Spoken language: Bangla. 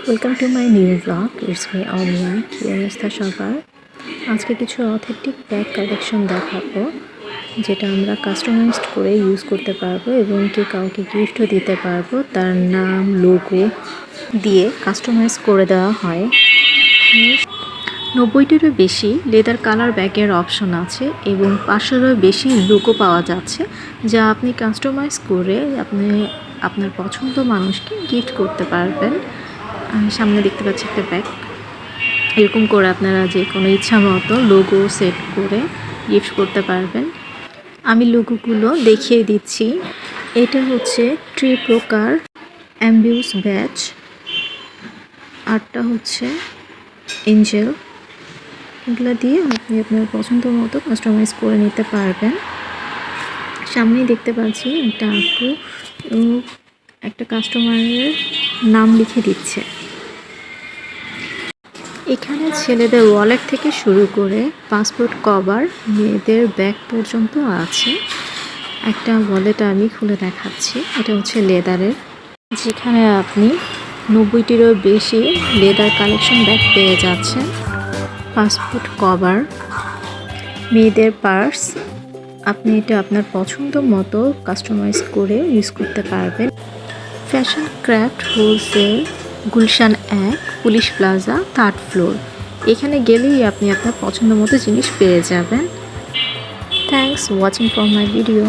Welcome to my new blog. It's me Aniya. কি অবস্থা সবার? আজকে কিছু অথেন্টিক ব্যাগ কালেকশন দেখাবো, যেটা আমরা কাস্টমাইজড করে ইউজ করতে পারবো এবং কাউকে গিফটও দিতে পারবো। তার নাম, লোগো দিয়ে কাস্টমাইজ করে দেওয়া হয়। 90-টিরও বেশি লেদার কালার ব্যাগের অপশন আছে এবং 500-এরও বেশি লোগো পাওয়া যাচ্ছে, যা আপনি কাস্টমাইজ করে আপনি আপনার পছন্দ মানুষকে গিফট করতে পারবেন। সামনে দেখতে পাচ্ছি একটা ব্যাগ। এরকম করে আপনারা যে কোনো ইচ্ছা মতো লোগো সেট করে গিফট করতে পারবেন। আমি লোগোগুলো দেখিয়ে দিচ্ছি। এটা হচ্ছে ট্রি প্রকার অ্যাম্বিউস ব্যাচ, আরটা হচ্ছে এঞ্জেল। এগুলো দিয়ে আপনি আপনার পছন্দ মতো কাস্টমাইজ করে নিতে পারবেন। সামনেই দেখতে পাচ্ছি একটা আপু একটা কাস্টমারের নাম লিখে দিচ্ছে। এখানে ছেলেদের ওয়ালেট থেকে শুরু করে পাসপোর্ট কভার, মেয়েদের ব্যাগ পর্যন্ত আছে। একটা ওয়ালেট আমি খুলে দেখাচ্ছি। এটা হচ্ছে লেদারের, যেখানে আপনি 90-টিরও বেশি লেদার কালেকশন ব্যাগ পেয়ে যাচ্ছেন। পাসপোর্ট কভার, মেয়েদের পার্স, আপনি এটা আপনার পছন্দ মতো কাস্টমাইজ করে ইউজ করতে পারবেন। Fashion craft wholesale, Gulshan 1, police plaza, 3rd floor. এখানে গেলেই আপনি আপনার পছন্দ মতো জিনিস পেয়ে যাবেন। Thanks watching for my video.